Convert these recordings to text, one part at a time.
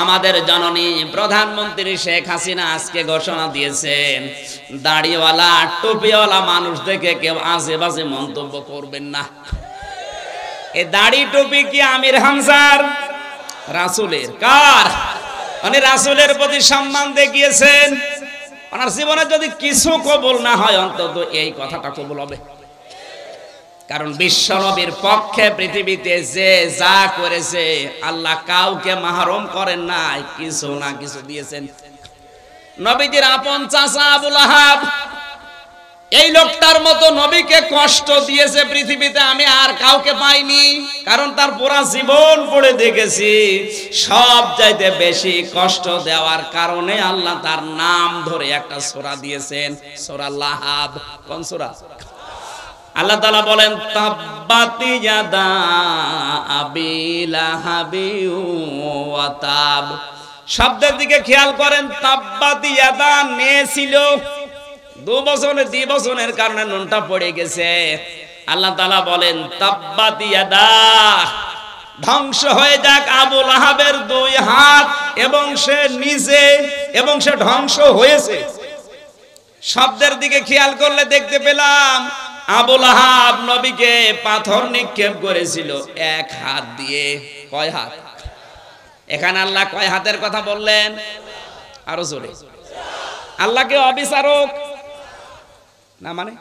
আমাদের জননী প্রধানমন্ত্রী শেখ হাসিনা আজকে ঘোষণা দিয়েছেন, দাড়িওয়ালা টুপিওয়ালা মানুষ দেখে কেউ আজেবাজে মন্তব্য করবেন না। এই দাড়ি টুপি কি আমির হামজার? রাসূলের। কার? উনি রাসূলের প্রতি সম্মান দেখিয়েছেন। ওনার জীবনে যদি কিছু কবুল না হয়, অন্তত এই কথাটা কবুল হবে। কারণ বিশ্বনবীর পক্ষে পৃথিবীতে যে যা করেছে, আল্লাহ কাউকে মাহরুম করেন নাই, কিছু না কিছু দিয়েছেন। নবীজির আপন চাচা আবু লাহাব, এই লোকটার মতো নবীকে কষ্ট দিয়েছে পৃথিবীতে আমি আর কাউকে পাইনি। কারণ তার পুরা জীবন পড়ে দেখেছি, সব চাইতে বেশি কষ্ট দেওয়ার কারণে আল্লাহ তার নাম ধরে একটা সূরা দিয়েছেন, সূরা লাহাব। কোন সূরা? আল্লাহ তাআলা বলেন, তাব্বাত ইয়াদা আবি লাহাবি ওয়া তাব। শব্দের দিকে খেয়াল করেন। তাব্বাত ইয়াদা নে ছিল 2 বছরের কারণে নুনটা পড়ে গেছে। আল্লাহ তাআলা বলেন, তাব্বাত ইয়াদা, ধ্বংস হয়ে যাক আবু লাহাবের 2 হাত, এবং সে নিজে, এবং সে ধ্বংস হয়েছে। শব্দের দিকে খেয়াল করলে দেখতে পেলাম আবু লাহাব নবীকে পাথর নিক্ষেপ করেছিল 1 হাত দিয়ে। কয় হাত? এখানে আল্লাহ কয় হাতের কথা বললেন? আরো জোরে। আল্লাহ কি অবিচারক না? মানে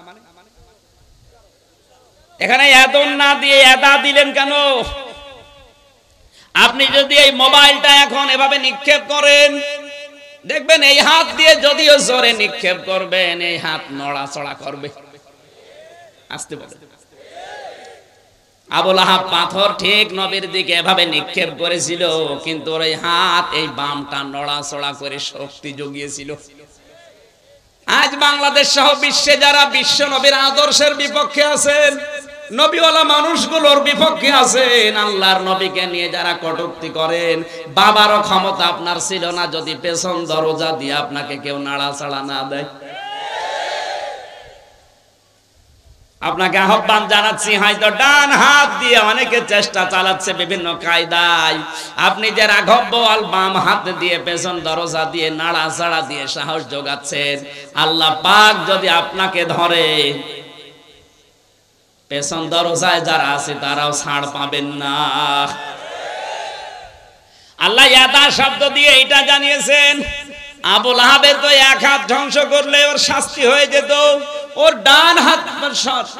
এখানে এদন না দিয়ে এদা দিলেন কেন? আপনি যদি এই মোবাইলটা এখন এভাবে নিক্ষেপ করেন, দেখবেন এই হাত দিয়ে যদিও জোরে নিক্ষেপ করবেন, এই হাত নড়াচড়া করবে। আসতে বলে। আবু লাহাব পাথর ঠিক নবীর দিকে এভাবে নিক্ষেপ করেছিল, কিন্তু ওর এই হাত, এই বামটা নড়াচড়া করে শক্তি জুগিয়েছিল। আজ বাংলাদেশ সহ বিশ্বে যারা বিশ্ব নবীর আদর্শের বিপক্ষে আছেন, নবীওয়ালা মানুষগুলোর বিপক্ষে আছেন, আল্লাহর নবীকে নিয়ে যারা কটূক্তি করেন, বাবারও ক্ষমতা আপনার ছিল না যদি পেছন দরজা দিয়ে আপনাকে কেউ নাড়াচাড়া না দেয়। আপনাকে আহ্বান জানাচ্ছি, হয়তো ডান হাত দিয়ে অনেকে চেষ্টা চালাচ্ছে বিভিন্ন কায়দায়, আপনি যে রাঘব আল বাম হাত দিয়ে পেছন দরজা দিয়ে নাড়াচাড়া দিয়ে সাহস যোগাচ্ছেন, আল্লাহ পাক যদি আপনাকে ধরে, পেছন দরজায় যারা আছে তারাও ছাড় পাবেন না। আল্লাহ ইয়াদা শব্দ দিয়ে এটা জানিয়েছেন, আবু লাহাবের তো 1 হাত ধ্বংস করলে ওর শাস্তি হয়ে যেত। ওর ডান হাত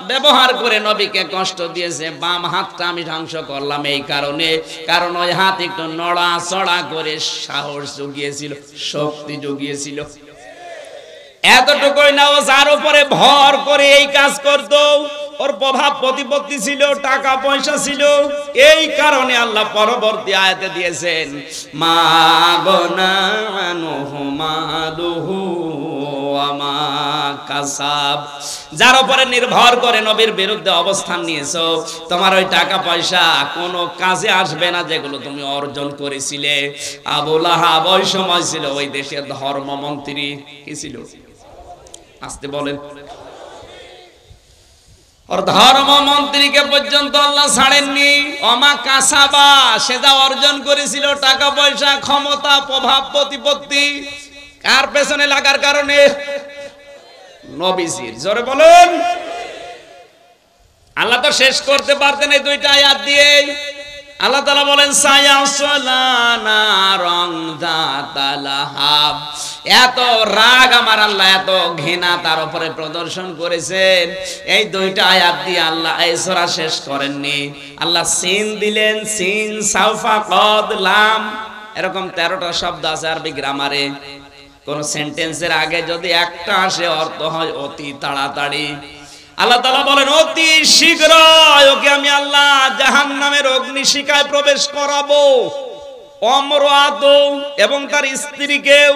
ব্যবহার করে নবীকে কষ্ট দিয়েছে, বাম হাতটা আমি ধ্বংস করলাম এই কারণে, কারণ ওই হাত একটু নড়াচড়া করে সাহস জুগিয়েছিল, শক্তি জুগিয়েছিল। এতটুকুই না, ও যার উপরে ভর করে এই কাজ করতো, ওর প্রভাব প্রতিপত্তি ছিল, টাকা পয়সা ছিল, এই কারণে আল্লাহ পরবর্তী আয়াতে দিয়েছেন, মা গনানুহু মালুহু ওয়া মা কাসাব। যার উপরে নির্ভর করে নবীর বিরুদ্ধে অবস্থান নিয়েছো, তোমার ওই টাকা পয়সা কোনো কাজে আসবে না যেগুলো তুমি অর্জন করেছিলে। আবু লাহাব ওই সময় ছিল ওই দেশের ধর্মমন্ত্রী। কি ছিল? আসতে বলেন। ওর ধর্মমন্ত্রীকে পর্যন্ত আল্লাহ ছাড়েননি। অমা কাসাবা, সে যা অর্জন করেছিল, টাকা পয়সা, ক্ষমতা, প্রভাব প্রতিপত্তি, কার পেছনে লাগার কারণে? নবীজির। জোরে বলুন। আল্লাহ তো শেষ করতে পারতেন এই 2টা আয়াত দিয়ে। আল্লাহ তাআলা বলেন, সায়াসলানা রং যাতালাহাব। এত রাগ আমার আল্লাহ, এত ঘৃণা তার উপরে প্রদর্শন করেছেন, এই 2টা আয়াত দিয়ে আল্লাহ এই সূরা শেষ করেননি। আল্লাহ সিন দিলেন, সিন, সাউফা, কদ, লাম, এরকম 13টা শব্দ আছে আরবি গ্রামারে। কোন সেন্টেন্সের আগে যদি একটা আসে, অর্থ হয় অতি তাড়াতাড়ি। আল্লাহ তাআলা বলেন, অতি শীঘ্র ওকে আমি আল্লাহ জাহান্নামের অগ্নিশিখায় প্রবেশ করাবো, অমরাত এবং তার স্ত্রীকেও।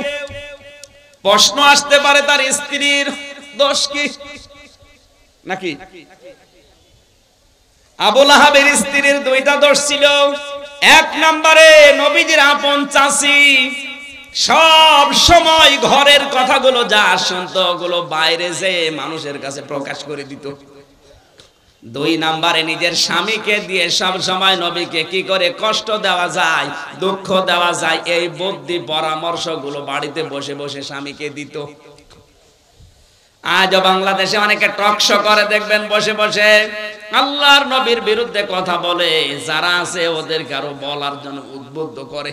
প্রশ্ন আসতে পারে, তার স্ত্রীর দোষ কি নাকি? আবু লাহাবের স্ত্রীর 2টা দোষ ছিল। 1 নম্বরে নবীজির আপন চাচী সব সময় ঘরের কথাগুলো যা শুনতো, ওগুলো বাইরে যে মানুষের কাছে প্রকাশ করে দিত। দুই নম্বরে নিজের স্বামীকে দিয়ে সব সময় নবীকে কি করে কষ্ট দেওয়া যায়, দুঃখ দেওয়া যায়, এই বুদ্ধি পরামর্শগুলো বাড়িতে বসে বসে স্বামীকে দিত। আজও বাংলাদেশে অনেকে টকশো করে দেখবেন বসে বসে আল্লাহর নবীর বিরুদ্ধে কথা বলে, যারা আছে ওদের কারো বলার জন্য উদ্বুদ্ধ করে।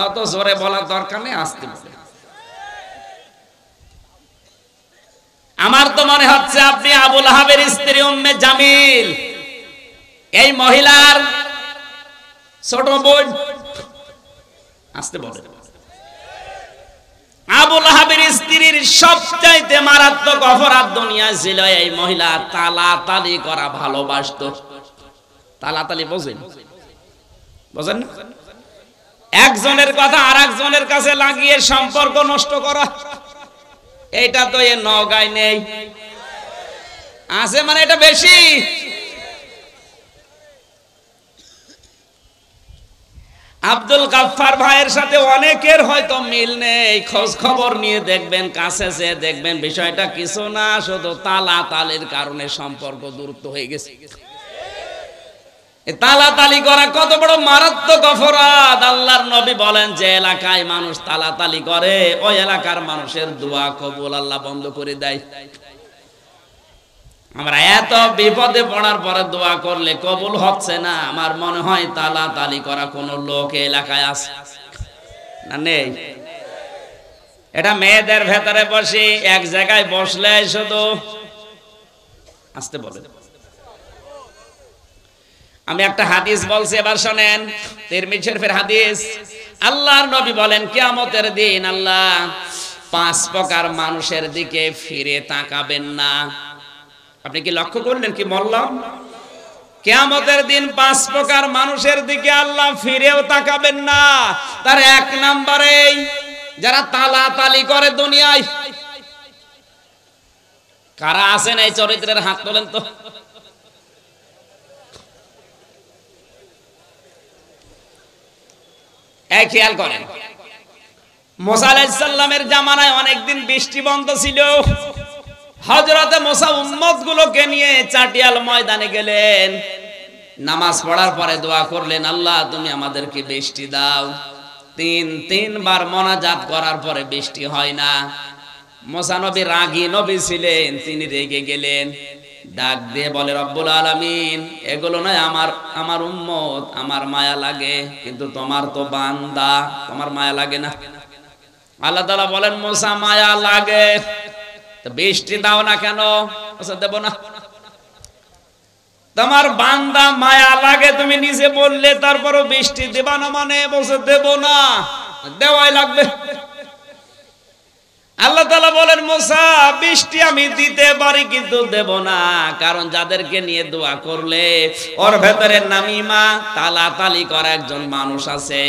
অত জোরে বলার দরকার নেই, আসতে বলে। আমার তো মনে হচ্ছে আপনি আবুল আহাবের স্ত্রী উম্মে জামিল, এই মহিলার ছোট বোন, আসতে বলে। আবুল আহাবের স্ত্রীর সবচাইতে মারাত্মক অপরাধ দুনিয়ায় ছিল এই মহিলা তালাতালি করা ভালোবাসতো। তালাতালি বোঝেন? বোঝেন না? একজনের কথা আর একজনের কাছে লাগিয়ে সম্পর্ক নষ্ট করা। এটা তো এ নওগাঁয় নেই, আছে মানে এটা বেশি। আব্দুল গাফফার ভাইয়ের সাথে অনেকের হয়তো মিল নেই, খোঁজ খবর নিয়ে দেখবেন, কাছে যে দেখবেন বিষয়টা কিছু না, শুধু তালাতালির কারণে সম্পর্ক দূরত্ব হয়ে গেছে। তালাতালি করা কত বড় মারাত্মক অপরাধ। আল্লাহর নবী বলেন, যে এলাকায় মানুষ তালাতালি করে ওই এলাকার মানুষের দোয়া কবুল আল্লাহ বন্ধ করে দেয়। আমরা এত বিপদে পড়ার পরে দোয়া করলে কবুল হচ্ছে না, আমার মনে হয় তালাতালি করা কোন লোক এলাকায় আছে না? নেই। এটা মেয়েদের ভেতরে বসে এক জায়গায় বসলে শুধু আসতে বলে। আমি একটা হাদিস বলছি, এবার শোনেন, তিরমিজি শরীফের হাদিস। আল্লাহর নবী বলেন, কিয়ামতের দিন আল্লাহ 5 প্রকার মানুষের দিকে ফিরে তাকাবেন না। আপনি কি লক্ষ্য করলেন কি বললাম? কিয়ামতের দিন 5 প্রকার মানুষের দিকে আল্লাহ ফিরেও তাকাবেন না। তার 1 নম্বরে যারা তালাতালি করে দুনিয়ায়। কারা আছেন এই চরিত্রের হাত তোলেন তো? এই খেয়াল করেন, মুসা আলাইহিস সালামের জামানায় অনেকদিন বৃষ্টি বন্ধ ছিল। হযরতে মুসা উম্মতগুলোকে নিয়ে চাটিয়াল ময়দানে গেলেন। নামাজ পড়ার পরে দোয়া করলেন, আল্লাহ তুমি আমাদেরকে বৃষ্টি দাও। 3বার মোনাজাত করার পরে বৃষ্টি হয় না। মুসা নবী রাগী নবী ছিলেন, তিনি রেগে গেলেন। ডাক দিয়ে বলে, রব্বুল আলামিন, এগুলো নয় আমার উম্মত, আমার মায়া লাগে, কিন্তু তোমার তো বান্দা, তোমার মায়া লাগে না। আল্লাহ তাআলা বলেন, মুসা মায়া লাগে তো বৃষ্টি দাও না কেন? দেব না। তোমার বান্দা মায়া লাগে, তুমি নিজে বললে, তারপরও বৃষ্টি দেবা না মানে? বলছে দেব না, দেওয়াই লাগবে। আল্লাহ তাআলা বলেন, মুসা বৃষ্টি আমি দিতে পারি কিন্তু দেব না, কারণ যাদেরকে নিয়ে দোয়া করলে ওর ভেতরে নামিমা তালাতালি করা একজন মানুষ আছে,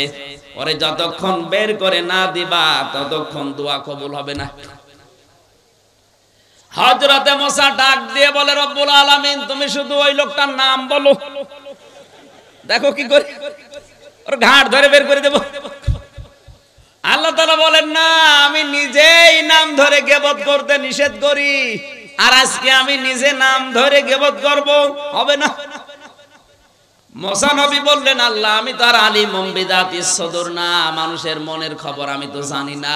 ওরে যতক্ষণ বের করে না দিবা ততক্ষণ দোয়া কবুল হবে না। হযরতে মুসা ডাক দিয়ে বলে, রব্বুল আলামিন, তুমি শুধু ওই লোকটার নাম বলো, দেখো কি করে ওর ঘাট ধরে বের করে দেব। আল্লাহ তাআলা বলেন, না, আমি নিজেই নাম ধরে গীবত করতে নিষেধ করি, আর আজকে আমি নিজে নাম ধরে গীবত করব, হবে না। মুসা নবী বললেন, আল্লাহ আমি তো আর আলিমুম বিদাতিস সুদূর না, মানুষের মনের খবর আমি তো জানি না।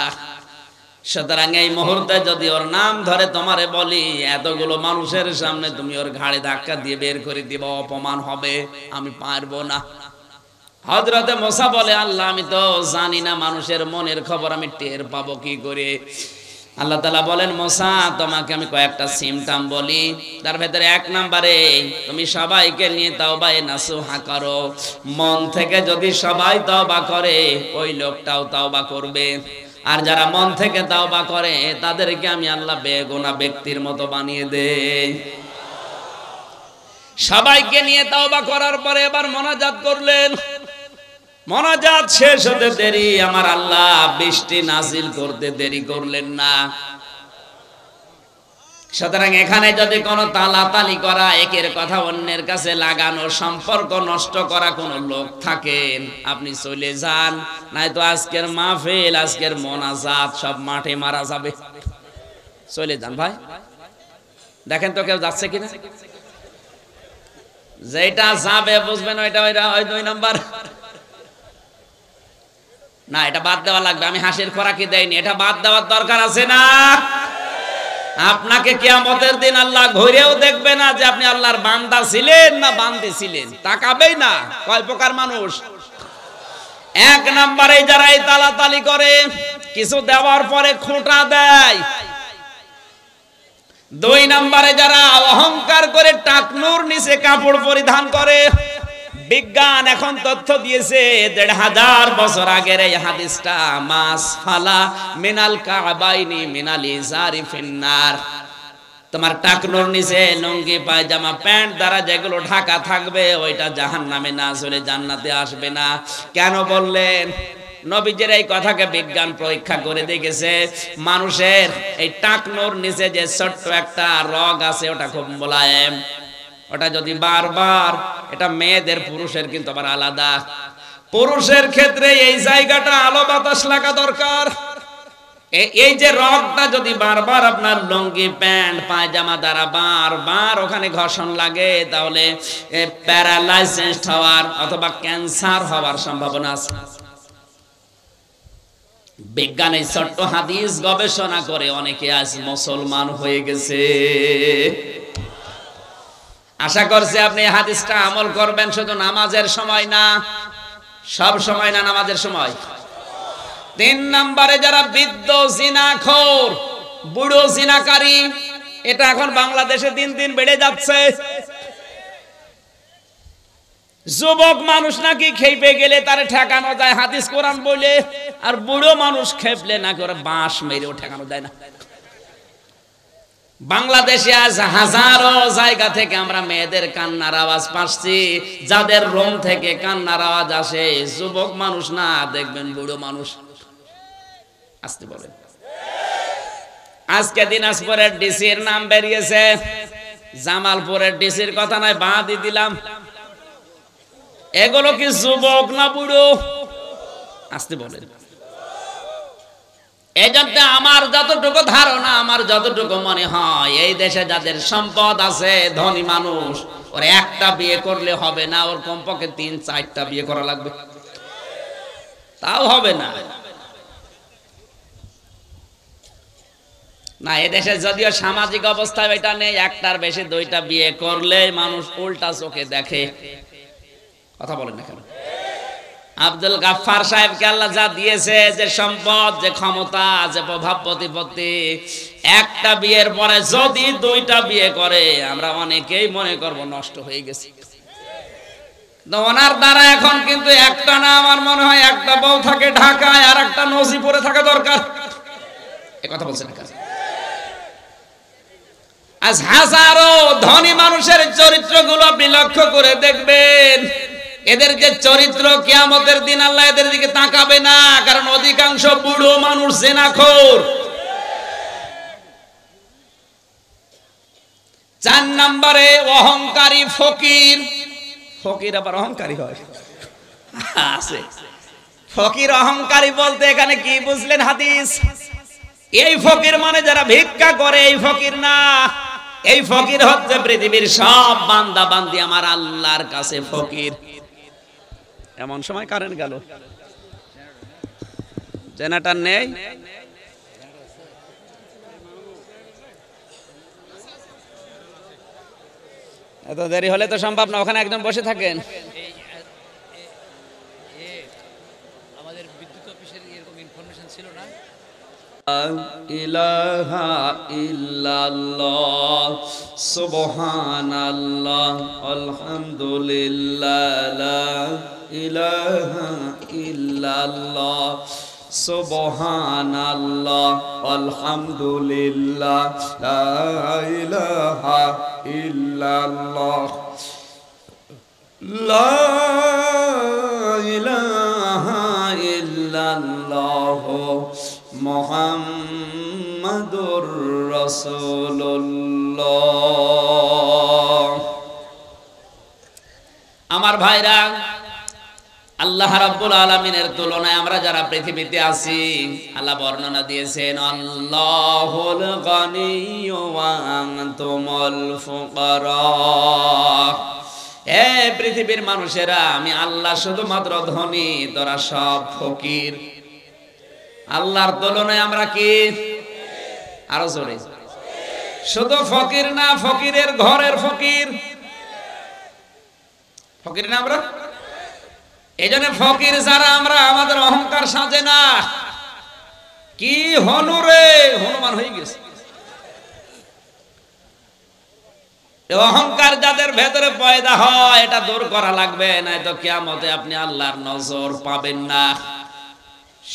সুতরাং এই মুহূর্তে যদি ওর নাম ধরে তোমারে বলি, এতগুলো মানুষের সামনে তুমি ওর ঘাড়ে ধাক্কা দিয়ে বের করে দিবা, অপমান হবে, আমি পারবো না। হযরতে মুসা বলে, আল্লাহ আমি তো জানি না মানুষের মনের খবর, আমি টের পাবো কি করে? আল্লাহ তাআলা বলেন, মুসা তোমাকে আমি কয়েকটা সিমটম বলি, তার ভেতরে 1 নম্বরে তুমি সবাইকে নিয়ে তাওবা নাসুহা করো। মন থেকে যদি সবাই তাওবা করে, ওই লোকটাও তাওবা করবে। আর যারা মন থেকে তাওবা করে তাদেরকে আমি আল্লাহ বেগুনাহ ব্যক্তির মতো বানিয়ে দেই। সবাইকে নিয়ে তাওবা করার পরে এবার মোনাজাত করলেন। মোনাজাত শেষ হতে দেরি, আমার আল্লাহ বৃষ্টি নাজিল করতে দেরি করলেন না। সুতরাং এখানে যদি কোনো তালাতালি করা, একের কথা অন্যের কাছে লাগানো, সম্পর্ক নষ্ট করা কোনো লোক থাকেন, আপনি চলে যান, নয়তো আজকের মাহফিল, আজকের মোনাজাত সব মাঠে মারা যাবে। চলে যান ভাই, দেখেন তো কেউ যাচ্ছে কিনা। যেটা যাবে বুঝবেন ওইটা ওই 2 নাম্বার না, এটা বাদ দেওয়া লাগবে। আমি হাসির খোরাকি দেইনি, এটা বাদ দেওয়ার দরকার আছে না? আপনাকে কিয়ামতের দিন আল্লাহ ঘুরেও দেখবে না যে আপনি আল্লাহর বান্দা ছিলেন না বান্দি ছিলেন, তাকাবেই না। কয় প্রকার মানুষ? 1 নম্বরে যারা এই তালাতালি করে, কিছু দেওয়ার পরে খোঁটা দেয়। 2 নম্বরে যারা অহংকার করে টাকনুর নিচে কাপড় পরিধান করে। বিজ্ঞান এখন তথ্য দিয়েছে 1500 বছর আগের এই হাদিসটা, মাস ফালা মিনাল কাবাইনি মিনাল ইজারি ফিন্নার। তোমার টাকনুর নিচে লুঙ্গি পায়জামা প্যান্ট দ্বারা যেগুলো ঢাকা থাকবে ওইটা জাহান্নামে না চলে জান্নাতে আসবে না। কেন বললেন? নবীজির এই কথাকে বিজ্ঞান পরীক্ষা করে দেখেছে, মানুষের এই টাকনুর নিচে যে ছোট্ট একটা রগ আছে ওটা খুব মোলায়েম। ওটা যদি বারবার, এটা মেয়েদের পুরুষের কিন্তু আবার আলাদা। পুরুষের ক্ষেত্রে এই জায়গাটা আলো বাতাস লাগা দরকার। এই যে রগটা যদি বারবার আপনার লুঙ্গি প্যান্ট পায়জামা দ্বারা বারবার ওখানে ঘর্ষণ লাগে, তাহলে প্যারালাইসিস হওয়ার অথবা ক্যান্সার হওয়ার সম্ভাবনা আছে। বিজ্ঞান এই ছোট্ট হাদিস গবেষণা করে অনেকে আজ মুসলমান হয়ে গেছে। আশা করছি আপনি এই হাদিসটা আমল করবেন, শুধু নামাজের সময় না, সব সময় না, নামাজের সময়। 3 নম্বরে যারা বৃদ্ধ জিনাখোর, বুড়ো জিনাকারী, এটা এখন বাংলাদেশে দিন দিন বেড়ে যাচ্ছে। যুবক মানুষ নাকি খেপে গেলে তারে ঠেকানো যায় হাদিস কোরআন বলে, আর বুড়ো মানুষ খেপলে নাকি ওরা বাঁশ মেরেও ঠেকানো যায় না। বাংলাদেশে আজ হাজারো জায়গা থেকে আমরা মেয়েদের কান্নার আওয়াজ পাচ্ছি। যাদের রুম থেকে কান্নার আওয়াজ আসে যুবক মানুষ না, দেখবেন বুড়ো মানুষ। আসতে বলেন। আজকে দিনাজপুরের ডিসির নাম বেরিয়েছে, জামালপুরের ডিসির কথা নয়, বাদই দিলাম। এগুলো কি যুবক না বুড়ো? আসতে বলেন। এই জন্য আমার যতটুকু ধারণা, আমার যতটুকু মনে হয়, এই দেশে যাদের সম্পদ আছে, ধনী মানুষ, ওর একটা বিয়ে করলে হবে না, ওর কমপক্ষে 3-4টা বিয়ে করা লাগবে, তাও হবে না। না, এদেশে যদিও সামাজিক অবস্থায় এটা নেই, একটার বেশি 2টা বিয়ে করলে মানুষ উল্টা চোখে দেখে। কথা বলেন না কেন? আব্দুল গাফফার সাহেবকে আল্লাহ যা দিয়েছে, যে সম্পদ, যে ক্ষমতা, যে প্রভাব প্রতিপত্তি, একটা বিয়ের পরে যদি 2টা বিয়ে করে, আমরা অনেকেই মনে করব নষ্ট হয়ে গেছে। ওনার দ্বারা এখন কিন্তু একটা না, আমার মনে হয় একটা বউ থাকে ঢাকায় আর একটা নজিপুরে থাকা দরকার। এ কথা বলছেন না? আজ হাজারো ধনী মানুষের চরিত্রগুলো আপনি লক্ষ্য করে দেখবেন, এদের যে চরিত্র, কিয়ামতের দিন আল্লাহ এদের দিকে তাকাবে না, কারণ অধিকাংশ বুড়ো মানুষ জিনাখোর। 4 নম্বরে অহংকারী ফকির। ফকির আবার অহংকারী হয়? আছে। ফকির অহংকারী বলতে এখানে কি বুঝলেন হাদিস? এই ফকির মানে যারা ভিক্ষা করে এই ফকির না, এই ফকির হচ্ছে পৃথিবীর সব বান্দা বান্দি আমার আল্লাহর কাছে ফকির। এমন সময় কারেন্ট গেল, জেনারেটর নেই, এত দেরি হলে তো সম্ভব না। ওখানে একদম বসে থাকেন। আমাদের বিদ্যুৎ অফিসের এরকম ইনফরমেশন ছিল না। ইলাহা ইল্লাল্লাহ সুবহানাল্লাহ আলহামদুলিল্লাহ লা ইলাহা ইল্লাল্লাহ সুবহানাল্লাহ আলহামদুলিল্লাহ লা ইলাহা ইল্লাল্লাহ লা ইলাহা ইল্লাল্লাহ মুহাম্মাদুর রাসূলুল্লাহ। আমার ভাইরা, আল্লাহ রাব্বুল আলামিনের তুলনায় আমরা যারা পৃথিবীতে আছি, আল্লাহ বর্ণনা দিয়েছেন আল্লাহুল গনিয়্যু ওয়া আনতুমুল ফুকারা। হে পৃথিবীর মানুষেরা, আমি আল্লাহ শুধুমাত্র ধনী, তোরা সব ফকির। আল্লাহর তুলনায় আমরা কি? আরো জোরে। শুধু ফকির না, ফকিরের ঘরের ফকির। ফকির না আমরা? এই জন্য ফকির যারা আমরা, আমাদের অহংকার সাজে না। কি হনু রে, হনুমান হয়ে গেছে। অহংকার যাদের ভেতরে পয়দা হয়, এটা দূর করা লাগবে, নয়তো কিয়ামতে আপনি আল্লাহর নজর পাবেন না।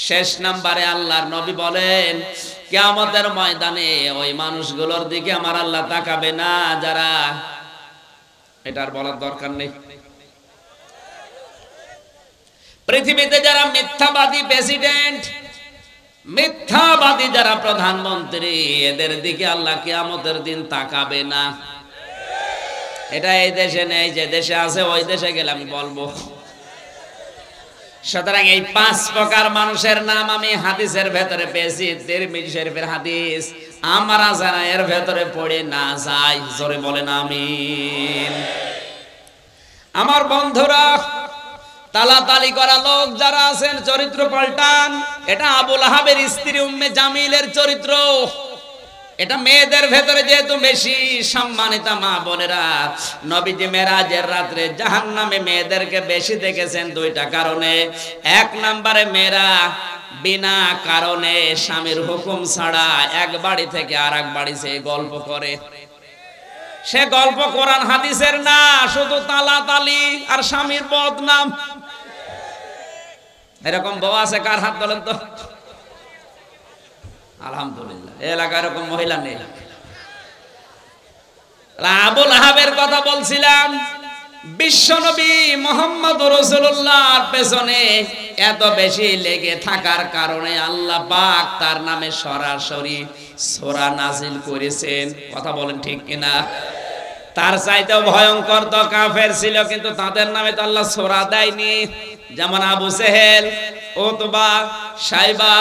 শেষ নাম্বারে আল্লাহর নবী বলেন, কিয়ামতের ময়দানে ওই মানুষগুলোর দিকে আমার আল্লাহ তাকাবে না যারা, এটার বলার দরকার নেই, পৃথিবীতে যারা মিথ্যাবাদী প্রেসিডেন্ট, মিথ্যাবাদী যারা প্রধানমন্ত্রী, এদের দিকে আল্লাহ কিয়ামতের দিন তাকাবে না। এটা এই দেশে নেই, যে দেশে আছে ওই দেশে গেলে আমি বলবো। সুতরাং এই 5 প্রকার মানুষের নাম আমি হাদিসের ভেতরে পেয়েছি, তিরমিজি শরীফের হাদিস। আমরা যারা এর ভেতরে পড়ে না যাই, জোরে বলেন আমিন। আমার বন্ধুরা, তালাতালি করা লোক যারা আছেন, চরিত্র পাল্টান। এটা আবু লাহাবের স্ত্রী উম্মে জামিলের চরিত্র। এটা মেয়েদের ভেতরে যেহেতু বেশি সম্মানিত মা বোনেরা, নবীজি মেরাজের রাত্রে জাহান্নামে মেয়েদেরকে বেশি দেখেছেন 2টা কারণে। 1 নম্বরে, মেয়েরা বিনা কারণে স্বামীর হুকুম ছাড়া এক বাড়ি থেকে আরেক বাড়ি সে গল্প করে। সে গল্প কোরআন হাদিসের না, শুধু তালাতালি আর স্বামীর বদনাম। এরকম বউ আছে কার হাত বলেন তো? আলহামদুলিল্লাহ, এলাকায় এরকম মহিলা নেই। আবু লাহাবের কথা বলছিলাম। বিশ্বনবী মুহাম্মদ রাসূলুল্লাহর পেছনে এত বেশি লেগে থাকার কারণে আল্লাহ পাক তার নামে সরাসরি সূরা নাজিল করেছেন। কথা বলেন ঠিক কিনা? তার চাইতেও ভয়ঙ্কর তো কাফের ছিল, কিন্তু তাদের নামে তো আল্লাহ সূরা দেয়নি। যেমন আবু জেহেল, উতবা, শাইবা,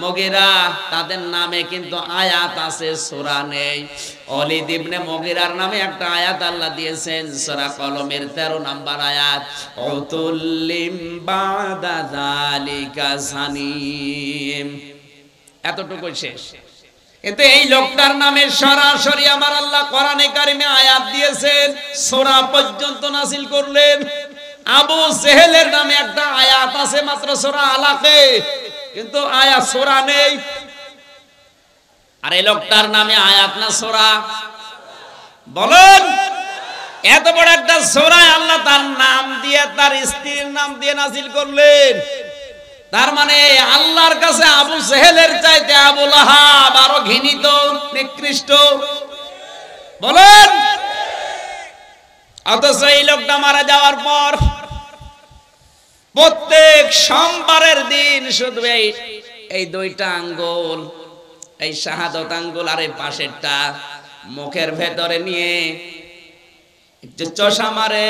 মুগীরা, তাদের নামে কিন্তু আয়াত আছে, সূরা নেই। ওলীদ ইবনে মুগীরার নামে একটা আয়াত আল্লাহ দিয়েছেন, সূরা কলমের 13 নম্বর আয়াত, উতুল্লিম বাদা যালিকা জানিম। এতটুকু শেষ। কিন্তু এই লোকটার নামে সরাসরি আমার আল্লাহ কোরআনে কারিমে আয়াত দিয়েছেন, সূরা পর্যন্ত নাযিল করলেন। আবু জেহেলের নামে একটা আয়াত আছে মাত্র সূরা আলাকে, কিন্তু আয়াত সূরা নেই। আর এই লোকটার নামে আয়াত না সূরা? বলেন, এত বড় একটা সূরা আল্লাহ তার নাম দিয়ে, তার স্ত্রীর নাম দিয়ে নাযিল করলেন। তার মানে আল্লাহর কাছে আবু জেহেলের চাইতে আবু লাহাব আরো ঘৃণিত, নিকৃষ্ট। বলেন, অথচ এই লোকটা মারা যাওয়ার পর প্রত্যেক সোমবারের দিন শুধু এই 2টা আঙ্গুল, এই শাহাদত আঙ্গুল আর এই পাশেরটা মুখের ভেতরে নিয়ে একটু চষা মারে,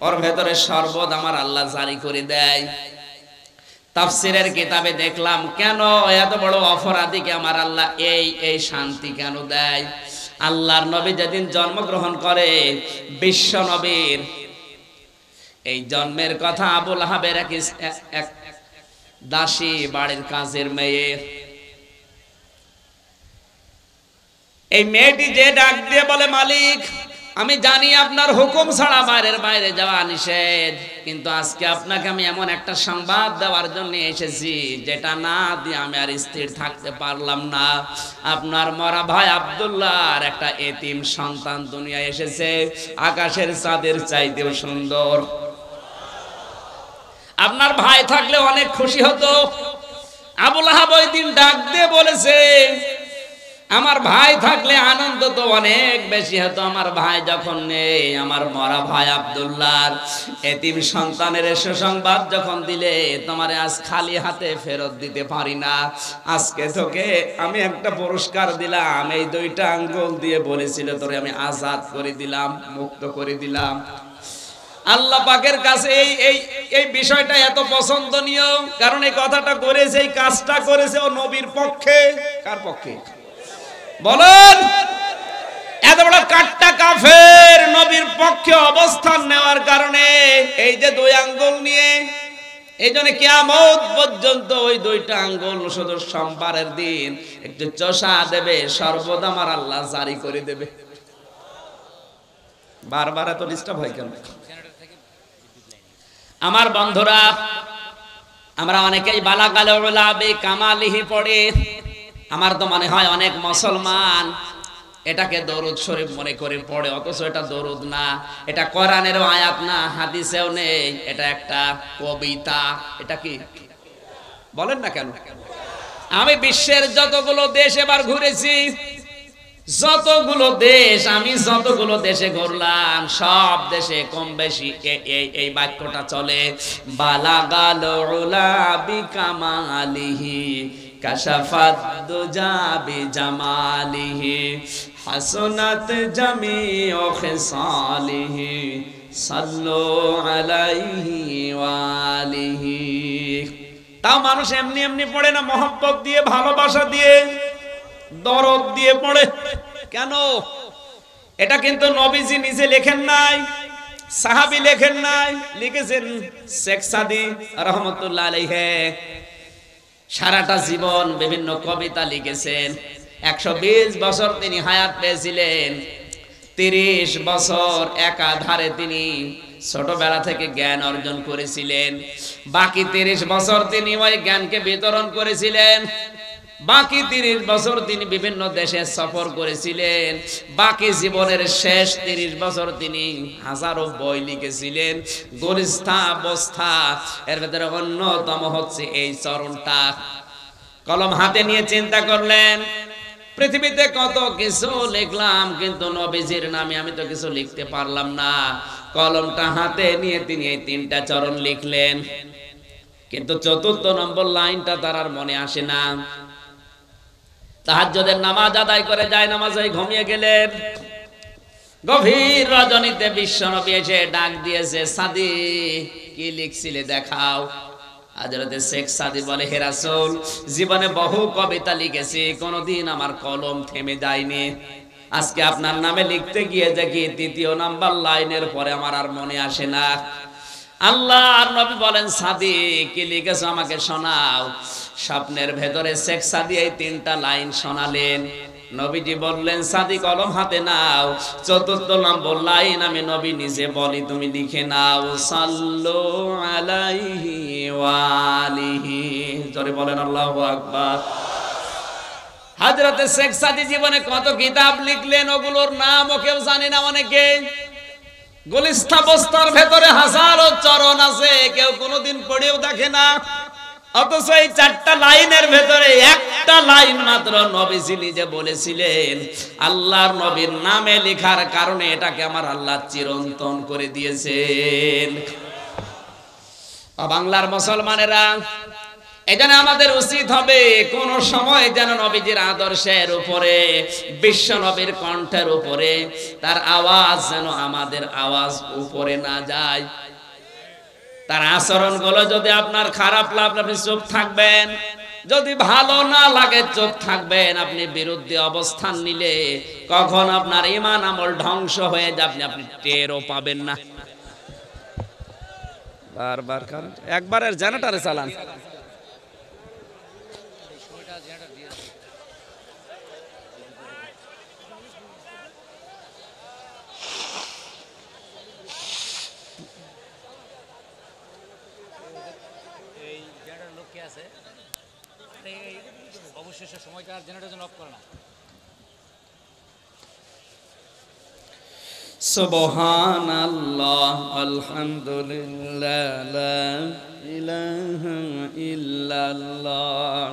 ওর ভেতরে শরবত আমার আল্লাহ জারি করে দেয়। তাফসীরের কিতাবে দেখলাম, কেন এত বড় অপরাধীকে আমার আল্লাহ এই শান্তি কেন দেয়? আল্লাহর নবী যেদিন জন্মগ্রহণ করে, বিশ্ব নবীর এই জন্মের কথা আবু লাহাবের এক দাসী, বাড়ির কাজের মেয়ে, এই মেয়েটি যে ডাক দিয়ে বলে, মালিক আমি জানি আপনার হুকুম ছাড়া বাইরে যাওয়া নিষেধ, কিন্তু আজকে আপনাকে আমি এমন একটা সংবাদ দেওয়ার জন্য এসেছি যেটা না দিয়ে আমি আর স্থির থাকতে পারলাম না। আপনার মরা ভাই আব্দুল্লাহর একটা এতিম সন্তান দুনিয়ায় এসেছে, আকাশের চাঁদের চাইতেও সুন্দর। আপনার ভাই থাকলে অনেক খুশি হতো। আবু লাহাব ওই দিন ডাক দিয়ে বলেছে, আমার ভাই থাকলে আনন্দ তো অনেক বেশি হতো। আমার ভাই যখন নেই, আমার মরা ভাই আব্দুল্লাহর এতিম সন্তানের সুসংবাদ যখন দিলে, তোমার আজ খালি হাতে ফেরত দিতে পারি না। আজকে তোকে আমি একটা পুরস্কার দিলাম, এই 2টা আঙ্গুল দিয়ে বলেছিল তোরে আমি আজাদ করে দিলাম, মুক্ত করে দিলাম। আল্লাহ পাকের কাছে এই বিষয়টা এত পছন্দনীয়, কারণ এই কথাটা করেছে, এই কাজটা করেছে ও নবীর পক্ষে। কার পক্ষে বলেন? এত বড় কাট্টা কাফের নবীর পক্ষে অবস্থান নেওয়ার কারণে এই যে দুই আঙ্গুল নিয়ে, এই জন্য কিয়ামত পর্যন্ত ওই দুইটা আঙ্গুল শুধু সোমবারের দিন একটু চষা দেবে, সর্বদা আমার আল্লাহ জারি করে দেবে। বারবার এত ডিস্টার্ব হয় কেন? আমার বন্ধুরা, আমরা অনেকেই বালাগাল উলাবি কামালিহি পড়ে। আমার তো মনে হয় অনেক মুসলমান এটাকে দরুদ শরীফ মনে করে পড়ে, অথচ এটা দরুদ না, এটা কোরআনেরও আয়াত না, হাদিসেও নেই, এটা একটা কবিতা। এটা কি বলেন না কেন? আমি বিশ্বের যতগুলো দেশ এবার ঘুরেছি, আমি যতগুলো দেশে ঘুরলাম, সব দেশে কম বেশি এই বাক্যটা চলে, বালাগাল উলাবি কামালিহি কাশাফাত দুজা বিজামালিহি হাসনাত জামিউ খিসালিহি সাল্লু আলাইহি ওয়া আলিহি। তাও মানুষ এমনি এমনি পড়ে না, মহব্বত দিয়ে, ভালোবাসা দিয়ে, দরদ দিয়ে পড়ে। কেন? এটা কিন্তু নবীজি নিজে লেখেন নাই, সাহাবী লেখেন নাই, লিখেছেন শেখ সাদি রাহমাতুল্লাহ আলাইহি। সারাটা জীবন বিভিন্ন কবিতা লিখেছেন। 120 বছর তিনি হায়াত পেয়েছিলেন। 30 বছর একাধারে তিনি ছোটবেলা থেকে জ্ঞান অর্জন করেছিলেন। বাকি 30 বছর তিনি ওই জ্ঞানকে বিতরণ করেছিলেন। বাকি 30 বছর তিনি বিভিন্ন দেশে সফর করেছিলেন। বাকি জীবনের শেষ 30 বছর তিনি হাজারো বই লিখেছিলেন। গরিষ্ঠা অবস্থা এর ভেতরে অন্যতম হচ্ছে এই চরণটা। কলম হাতে নিয়ে চিন্তা করলেন, পৃথিবীতে কত কিছু লিখলাম, কিন্তু নবীজির নামে আমি তো কিছু লিখতে পারলাম না। কলমটা হাতে নিয়ে তিনি এই 3টা চরণ লিখলেন, কিন্তু 4র্থ নম্বর লাইনটা তার আর মনে আসে না। তাহাজ্জুদের নামাজ আদায় করে যায় নামাজে ঘুমিয়ে গেলেন। গভীর রজনীতে বিশ্বনবী এসে ডাক দিয়েছে, সাদি কি লিখছিলে দেখাও। হযরতে শেখ সাদি বলে, হে রাসূল, জীবনে বহু কবিতা লিখেছি, কোনোদিন আমার কলম থেমে যায়নি। আজকে আপনার নামে লিখতে গিয়ে দেখি 3য় নাম্বার লাইনের পরে আমার আর মনে আসে না। আল্লাহ আর নবী বলেন, সাদি কি লিখেছো আমাকে শোনাও। স্বপ্নের ভেতরে শেখ সাদি এই 3টা লাইন শোনালেন। নবীজি বললেন, সাদি কলম হাতে নাও, 4র্থ নম্বর লাইন আমি নবী নিজে বলি, তুমি লিখে নাও, সাল্লু আলাইহি ওয়া আলিহি। জোরে বলেন আল্লাহু আকবার। হযরতে শেখ সাদি জীবনে কত কিতাব লিখলেন, ওগুলোর নামও কেউ জানে না অনেকে। গুলিস্তা বস্তার ভেতরে হাজারো চরণ আছে, কেউ কোনোদিন পড়েও দেখে না। অথচ এই 4টা লাইনের ভেতরে একটা লাইন মাত্র নবীজি নিজে বলেছিলেন। আল্লাহর নবীর নামে লেখার কারণে এটাকে আমার আল্লাহ চিরন্তন করে দিয়েছেন। বাংলার মুসলমানেরা, এজন্য আমাদের উচিত হবে কোন সময় যেন নবীজির আদর্শের উপরে, বিশ্ব নবীর কণ্ঠের উপরে তার আওয়াজ যেন আমাদের আওয়াজ উপরে না যায়। তার আচরণগুলো যদি আপনার খারাপ লাগে আপনি চুপ থাকবেন, যদি ভালো না লাগে চুপ থাকবেন। আপনি বিরুদ্ধে অবস্থান নিলে কখন আপনার ঈমান আমল ধ্বংস হয়ে যাবে আপনি টেরও পাবেন না। বারবার কারণ একবারের জেনারেটরে চালান। অবশেষে সময়টা জেনারেটর অফ করে না। সুবহানাল্লাহ আলহামদুলিল্লাহ লা ইলাহা ইল্লাল্লাহ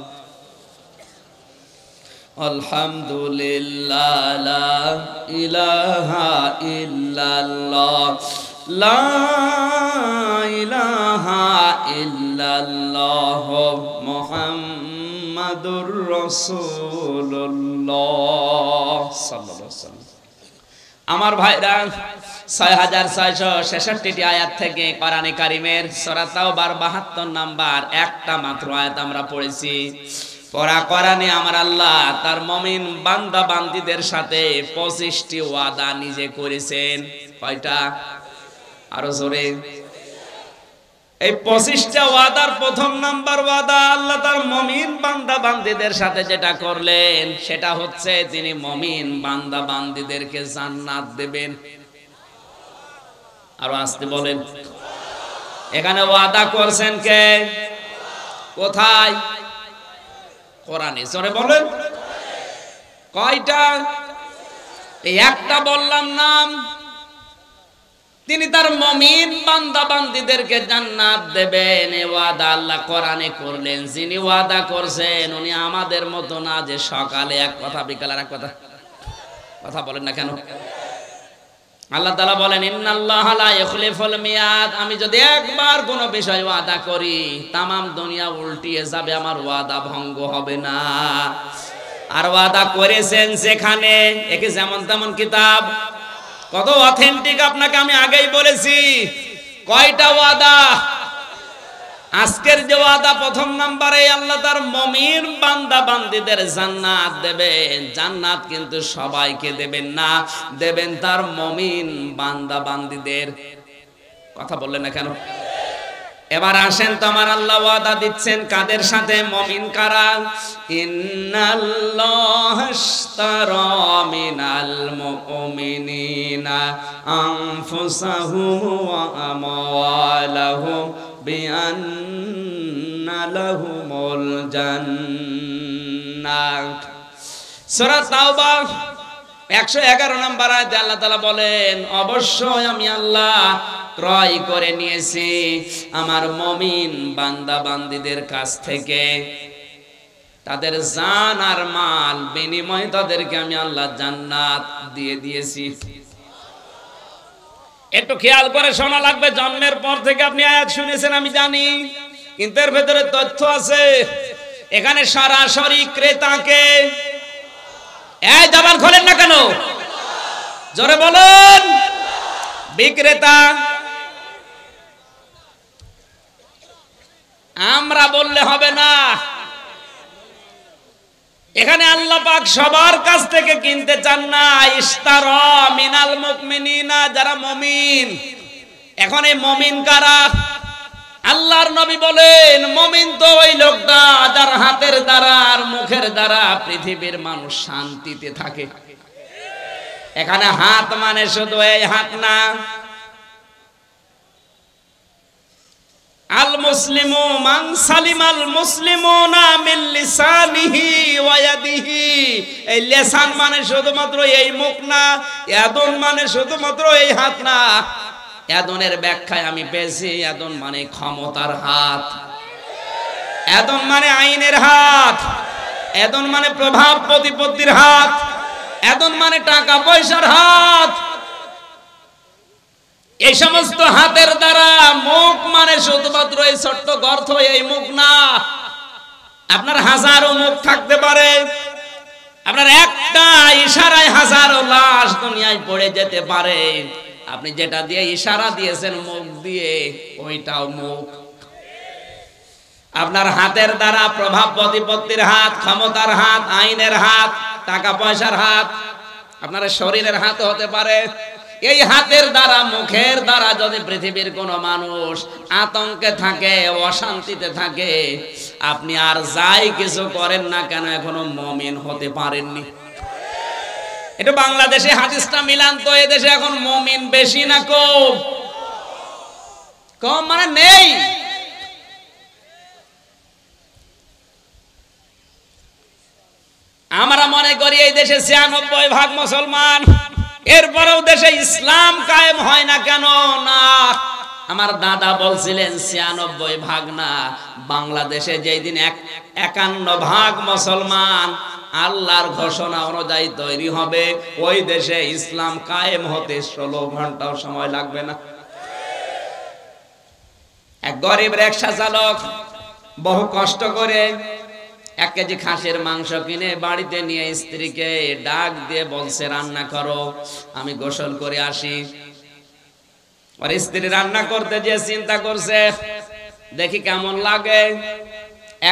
আলহামদুলিল্লাহ লা ইলাহা ইল্লাল্লাহ লা ইলাহা ইল্লাল্লাহ মুহাম্মাদুর রাসূলুল্লাহ সাল্লাল্লাহু আলাইহি ওয়াসাল্লাম। আমার ভাইরা, 6666টি আয়াত থেকে কোরআনে কারীমের সূরা তাওবার 72 নাম্বার একটা মাত্র আয়াত আমরা পড়েছি। পড়া কোরআনে আমার আল্লাহ তার মুমিন বান্দা বান্দীদের সাথে 25টি ওয়াদা নিজে করেছেন। কয়টা? আরো জোরে। এই 25টা ওয়াদার প্রথম নাম্বার ওয়াদা আল্লাহ তার মুমিন বান্দা বান্দীদের সাথে যেটা করলেন সেটা হচ্ছে তিনি মুমিন বান্দা বান্দীদেরকে জান্নাত দেবেন। আরো আসতে বলেন। এখানে ওয়াদা করছেন কে? কোথায়? কোরআনে। জোরে বলেন। কয়টা? এই একটা বললাম নাম। তিনি তার মুমিন বান্দা বান্দীদেরকে জান্নাত দেবেন, এই ওয়াদা আল্লাহ কোরআনে করলেন। যিনি ওয়াদা করছেন উনি আমাদের মতো না যে সকালে এক কথা বিকালে আর এক কথা। কথা বলেন না কেন? আল্লাহ তাআলা বলেন ইন্নাল্লাহা লা ইখলিফুল মিয়াদ। আমি যদি একবার কোনো বিষয় ওয়াদা করি তামাম দুনিয়া উল্টিয়ে যাবে, আমার ওয়াদা ভঙ্গ হবে না। আর ওয়াদা করেছেন যেখানে, একে যেমন তেমন কিতাব, কত অথেন্টিক আপনাকে আমি আগেই বলেছি। কয়টা ওয়াদা? আজকের যে ওয়াদা প্রথম নাম্বারে আল্লাহ তার মুমিন বান্দা বান্দীদের জান্নাত দেবেন। জান্নাত কিন্তু সবাইকে দেবেন না, দেবেন তার মুমিন বান্দা বান্দীদের। কথা বললেন না কেন? এবার আসেন তো আমার আল্লাহ ওয়াদা দিচ্ছেন কাদের সাথে? মুমিন কারা? ইন্নাল্লাহা আশতারা মিনাল মুমিনিনা আনফুসাহুম ওয়া আমওয়ালাহুম বিআন্না লাহুমুল জান্নাহ। সূরা তাওবা 111 নম্বর আয়াতে আল্লাহ তাআলা বলেন অবশ্যই আমি আল্লাহ ক্রয় করে নিয়েছি আমার মুমিন বান্দা বান্দীদের কাছ থেকে তাদের জান আর মাল বিনিময়ে তাদেরকে আমি আল্লাহ জান্নাত দিয়ে দিয়েছি। একটু খেয়াল করে শোনা লাগবে। জন্মের পর থেকে আপনি আয়াত শুনেছেন আমি জানি, কিন্তু এর ভেতরে তথ্য আছে। এখানে সরাসরি ক্রেতাকে, এই জবান খোলেন না কেন? জোরে বলুন। বিক্রেতা আমরা বললে হবে না। এখানে আল্লাহ পাক সবার কাছ থেকে কিনতে চান না। ইশতারা মিনাল মুমিনিনা, যারা মুমিন। এখন এই মুমিন কারা? আল্লাহর নবী বলেন মুমিন তো ওই লোকটা যার হাতের দ্বারা আর মুখের দ্বারা পৃথিবীর মানুষ শান্তিতে থাকে। এখানে হাত মানে শুধু এই হাত না। আল মুসলিমু মান সালিমাল মুসলিমুনা মিন লিসানিহি ওয়া ইয়াদিহি। এই লিসান মানে শুধুমাত্র এই মুখ না, ইয়াদুন মানে শুধুমাত্র এই হাত না। ইয়াদুনের ব্যাখ্যায় আমি পেয়েছি ইয়াদুন মানে ক্ষমতার হাত, ইয়াদুন মানে আইনের হাত, ইয়াদুন মানে প্রভাব প্রতিপত্তির হাত, ইয়াদুন মানে টাকা পয়সার হাত। এই সমস্ত হাতের দ্বারা মুখ মানে শুধুমাত্র এই ছোট্ট গর্ত, এই মুখ না। আপনার হাজারো মুখ থাকতে পারে, আপনার একটা ইশারায় হাজারো লাশ দুনিয়ায় পড়ে যেতে পারে। আপনি যেটা দিয়ে ইশারা দিয়েছেন মুখ দিয়ে, ওইটাও মুখ। আপনার হাতের দ্বারা প্রভাব প্রতিপত্তির হাত, ক্ষমতার হাত, আইনের হাত, টাকা পয়সার হাত, আপনার শরীরের হাত হতে পারে। এই হাতের দ্বারা মুখের দ্বারা যদি পৃথিবীর কোন মানুষ আতঙ্কে থাকে, অশান্তিতে থাকে, আপনি আর যাই কিছু করেন না কেন এখনো মুমিন হতে পারেননি। এটা বাংলাদেশে হাদিসটা মিলান তো, এদেশে এখন মুমিন বেশি না কম? কম মানে নেই। আমরা মনে করি এই দেশে 96% মুসলমান, এরপরেও দেশে ইসলাম কায়েম হয় না কেন? না, আমার দাদা বলছিলেন 96% না, বাংলাদেশে যেই দিন 51% মুসলমান আল্লাহর ঘোষণা অনুযায়ী তৈরি হবে, ওই দেশে ইসলাম কায়েম হতে 16 ঘন্টাও সময় লাগবে না। এক গরিব রিকশা চালক বহু কষ্ট করে 1 কেজি খাসির মাংস কিনে বাড়িতে নিয়ে স্ত্রীকে ডাক দিয়ে বলছে রান্না করো, আমি গোসল করে আসি। আর স্ত্রী রান্না করতে যে চিন্তা করছে দেখি কেমন লাগে,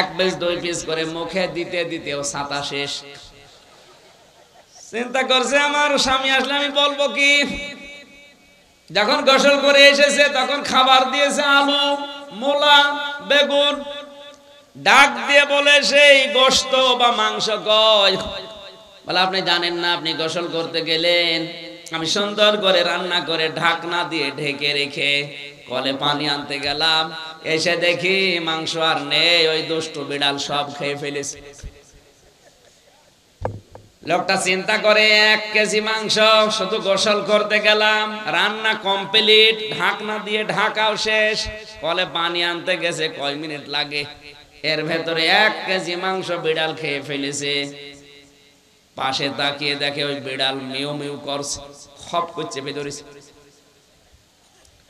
1 পিস 2 পিস করে মুখে দিতে দিতে ও ছাতা শেষ। চিন্তা করছে আমার স্বামী আসলে আমি বলবো কি। যখন গোসল করে এসেছে তখন খাবার দিয়েছে আলু, মূলা, বেগুন। ডাক দিয়ে বলে সেই গোশত বা মাংস কই? বলে আপনি জানেন না, আপনি গোসল করতে গেলেন, আমি সুন্দর করে রান্না করে ঢাকনা দিয়ে ঢেকে রেখে কলে পানি আনতে গেলাম, এসে দেখি মাংস আর নেই, ওই দুষ্টু বিড়াল সব খেয়ে ফেলেছে। লোকটা চিন্তা করে 1 কেজি মাংস, শুধু গোসল করতে গেলাম, রান্না কমপ্লিট, ঢাকনা দিয়ে ঢাকাও শেষ, কলে পানি আনতে গেছে কয় মিনিট লাগে, এর ভেতরে 1 কেজি মাংস বিড়াল খেয়ে ফেলেছে। পাশে তাকিয়ে দেখে ওই বিড়াল মিউ মিউ করছে, খপ করে চেপে ধরেছে।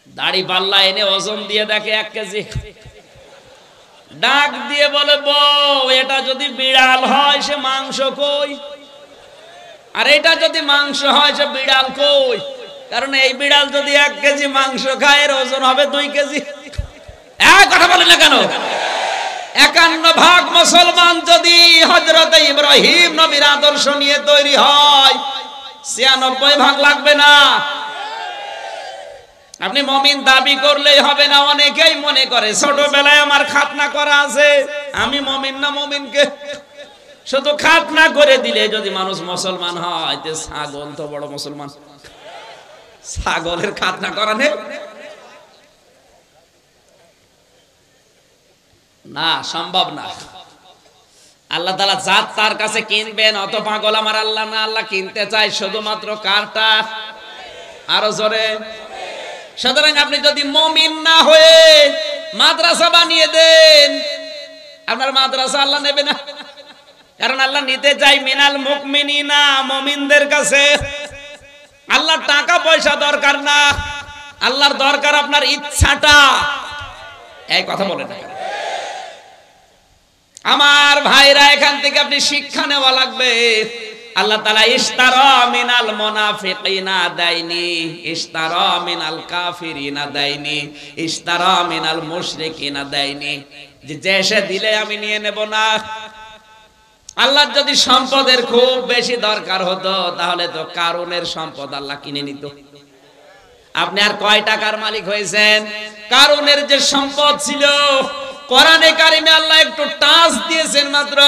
দাড়ি পাল্লা এনে ওজন দিয়ে দেখে 1 কেজি। ডাক দিয়ে বলে বউ, এটা যদি বিড়াল হয় সে মাংস কই? আর এটা যদি মাংস হয় সে বিড়াল কই? কারণ এই বিড়াল যদি 1 কেজি মাংস খায় এর ওজন হবে 2 কেজি। কথা বলে না কেন? 51 ভাগ মুসলমান যদি হযরত ইব্রাহিম নবীর আদর্শ নিয়ে তৈরি হয়, 96 ভাগ লাগবে না। আপনি মুমিন দাবি করলেই হবে না। অনেকেই মনে করে ছোটবেলায় আমার খাতনা করা আছে, আমি মুমিন না। মুমিনকে শুধু খাতনা করে দিলে যদি মানুষ মুসলমান হয়, তে ছাগল তো বড় মুসলমান। ছাগলের খাতনা করা নেই না, সম্ভব না। আল্লাহ তাআলা জাত তার কাছে কিনবেন, অত পাগল আমার আল্লাহ না। আল্লাহ কিনতে চায় শুধুমাত্র কারটা, আরো জোরে। সুতরাং আপনি যদি মুমিন না হয়ে মাদ্রাসা বানিয়ে দেন, আপনার মাদ্রাসা আল্লাহ নেবে না। কারণ আল্লাহ নিতে চাই মিনাল মুমিনিনা, মুমিনদের কাছে। আল্লাহর টাকা পয়সা দরকার না, আল্লাহর দরকার আপনার ইচ্ছাটা। এই কথা বলে না আমার ভাইরা, এখান থেকে আপনি শিক্ষা নেওয়া লাগবে। আল্লাহ তাআলা ইশতারা মিনাল মুনাফিকিনা দাইনি, ইশতারা মিনাল কাফিরিনা দাইনি, ইশতারা মিনাল মুশরিকিনা দাইনি। যে এসে দিলে আমি নিয়ে নেব না। আল্লাহর যদি সম্পদের খুব বেশি দরকার হতো, তাহলে তো কারুনের সম্পদ আল্লাহ কিনে নিত। আপনি আর কয় টাকার মালিক হয়েছেন? কারুনের যে সম্পদ ছিল, কোরআনে কারিমে আল্লাহ একটু টাচ দিয়েছেন মাত্র।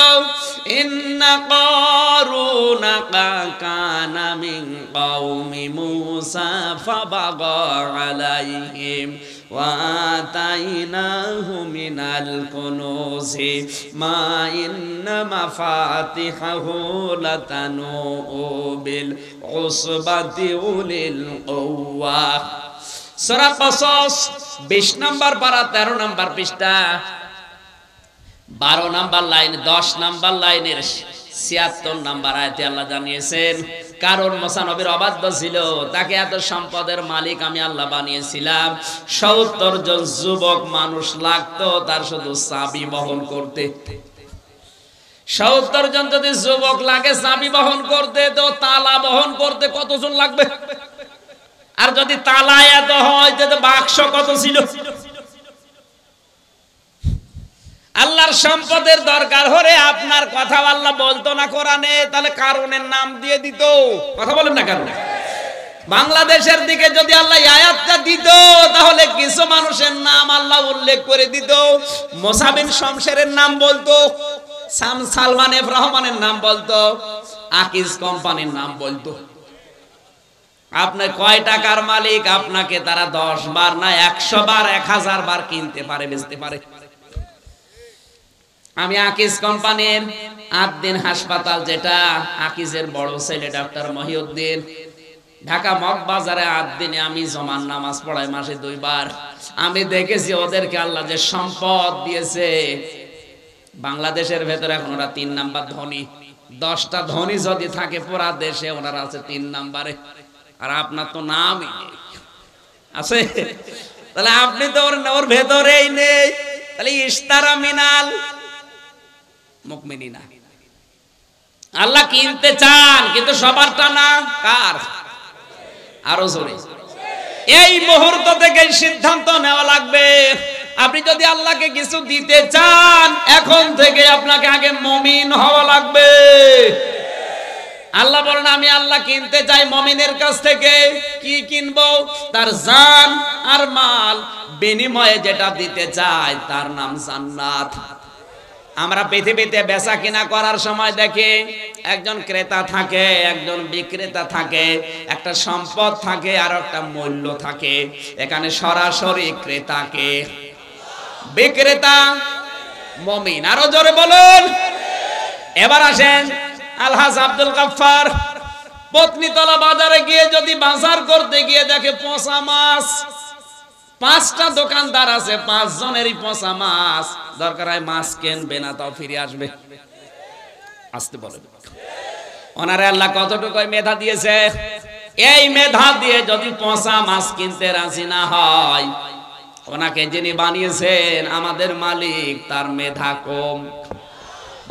ইন্না কারুনা কানা মিন কওমি মূসা ফাবাগা আলাইহিম ওয়া আতাইনাহু মিনাল কুনুজি মা ইন্না মাফাতিহাহু লাতানু বিল উসবাতি উলিল কুওয়া। সূরা কসস 20 নম্বর পারা 13 নম্বর পৃষ্ঠা 12 নম্বর লাইন 10 নম্বর লাইনের 76 নম্বর আয়াতে আল্লাহ জানিয়েছেন, কারণ মুসা নবীর অবাধ্য ছিল, তাকে এত সম্পদের মালিক আমি আল্লাহ বানিয়েছিলাম। 70 জন যুবক মানুষ লাগতো তার শুধু চাবি বহন করতে। 70 জন যদি যুবক লাগে চাবি বহন করতে, তো তালা বহন করতে কতজন লাগবে? আর যদি তালা এত হয়, তো বাক্স কত ছিল? আল্লাহর সম্পদের দরকার হলে আপনার কথা আল্লাহ বলতো না কোরআনে, তাহলে কারণের নাম দিয়ে দিত। কথা বলেন না কেন? বাংলাদেশের দিকে যদি আল্লাহ আয়াতটা দিত, তাহলে কিছু মানুষের নাম আল্লাহ উল্লেখ করে দিত। মুসা বিন শমশেরের নাম বলতো, সালমান এফ রহমানের নাম বলতো, আকিজ কোম্পানির নাম বলতো। আপনি কয় টাকার মালিক, আপনাকে তারা 10 বার না 100 বার 1000 বার কিনতে পারে, বেচতে পারে। আমি আকিজ কোম্পানির আদ্দিন হাসপাতাল, যেটা আকিজের বড় ছেলে ডাক্তার মহিউদ্দিন, ঢাকা মগবাজারে আদ্দিনে আমি জমান নামাজ পড়াই মাসে 2 বার। আমি দেখেছি ওদেরকে আল্লাহ যে সম্পদ দিয়েছে। বাংলাদেশের ভেতরে এখন ওরা 3 নাম্বার ধনী। 10টা ধনী যদি থাকে পুরা দেশে, ওনারা আছে 3 নাম্বারে। আর আপনার তো নামই নেই, আছে? তাহলে আপনি তো ওর ভেতরেই নেই। তাহলে ইশতারা মিনাল মুমিনিনা, আল্লাহ কিনতে চান, কিন্তু সবারটা না। কার? আরো জোরে। এই মুহূর্ত থেকে সিদ্ধান্ত নেওয়া লাগবে। আপনি যদি আল্লাহকে কিছু দিতে চান, এখন থেকে আপনাকে আগে মুমিন হওয়া লাগবে। আল্লাহ বলেন আমি আল্লাহ কিনতে চাই মুমিনের কাছ থেকে। কি কিনবো? তার জান আর মাল, বিনিময়ে যেটা দিতে চাই তার নাম জান্নাত। আমরা পৃথিবীতে বেচা কিনা করার সময় দেখি একজন ক্রেতা থাকে, একজন বিক্রেতা থাকে, একটা সম্পদ থাকে আর একটা মূল্য থাকে। এখানে সরাসরি ক্রেতাকে, বিক্রেতা মুমিন। আরো জোরে বলুন। এবার আসেন আলহাজ আব্দুল গাফফার পত্নীতলা বাজারে গিয়ে যদি বাজার করতে গিয়ে দেখে পচা মাছ, 5টা দোকানদার আছে, 5 জনেরই পচা মাছ। দরকার হয় মাছ কিনবে না, তাও ফিরে আসবে। আসতে বলে ওনারে আল্লাহ কতটুকু মেধা দিয়েছে। এই মেধা দিয়ে যদি পচা মাছ কিনতে রাজি না হয়, ওনাকে যিনি বানিয়েছেন আমাদের মালিক, তার মেধা কম।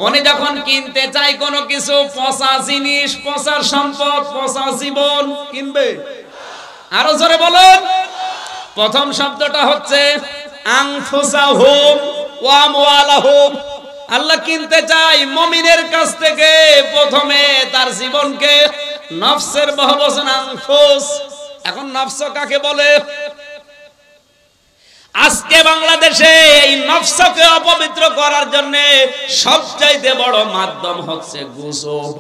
উনি যখন কিনতে চাই কোনো কিছু, পচা জিনিস, পচা সম্পদ, পচা জীবন কিনবে। আরো জোরে বলুন। প্রথম শব্দটা হচ্ছে আনফুসাহুম ওয়া আমওয়ালাহুম। আল্লাহ কিনতে চাই মুমিনের কাছ থেকে প্রথমে তার জীবনকে। নফসের বহুবচন আনফুস। এখন নফস কাকে বলে? আজকে বাংলাদেশে এই নফসকে অপবিত্র করার জন্য সবচাইতে বড় মাধ্যম হচ্ছে গুজব।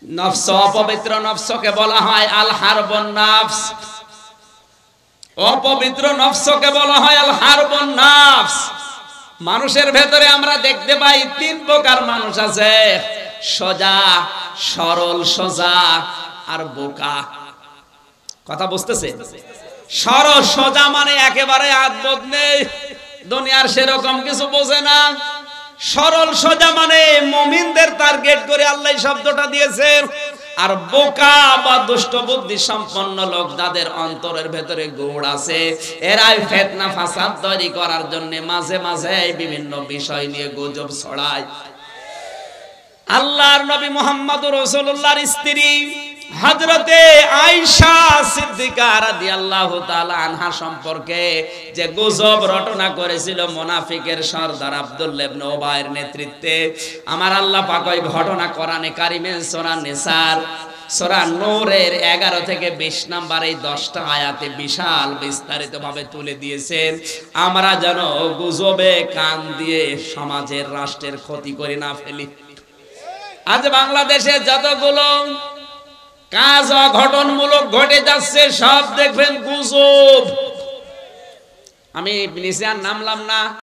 নফস অপবিত্র নফসকে বলা হয় আল হারবুন নাফস। অপবিত্র নফসকে বলা হয় আল হারবুন নাফস। মানুষের ভেতরে আমরা দেখতে পাই 3 প্রকার মানুষ আছে: সোজা, সরল সোজা আর বোকা। কথা বুঝতেছে? সরল সোজা মানে একেবারে আদবদ নেই, দুনিয়ার সেরকম কিছু বোঝে না। সরল সোজা মানে মুমিনদের টার্গেট করে আল্লাহ শব্দটা দিয়েছে। আর বোকা বা দুষ্ট বুদ্ধি সম্পন্ন লোক, যাদের অন্তরের ভেতরে গুড় আছে, এরাই ফিতনা ফাসাদ তৈরি করার জন্য মাঝে মাঝে বিভিন্ন বিষয় নিয়ে গুজব ছড়ায়। আল্লাহর নবী মুহাম্মদুর রাসূলুল্লাহর স্ত্রী হযরতে আয়েশা সিদ্দিকা রাদিয়াল্লাহু তাআলা আনহা সম্পর্কে যে গুজব রটনা করেছিল মুনাফিকের সরদার আব্দুল্লাহ ইবনে উবাইয়ের নেতৃত্বে, আমার আল্লাহ পাক ওই ঘটনা কোরআনে কারিমে সূরা নিসার সূরা নূরের 11 থেকে 20 নম্বর এই 10টা আয়াতে বিশাল বিস্তারিত ভাবে তুলে দিয়েছেন। আমরা যেন গুজবে কান দিয়ে সমাজের, রাষ্ট্রের ক্ষতি করে না ফেলি। আজ বাংলাদেশে যতগুলো কাজ অঘটনমূলক ঘটে যাচ্ছে, সব দেখবেন গুজব। আমি নিচে আর নামলাম না।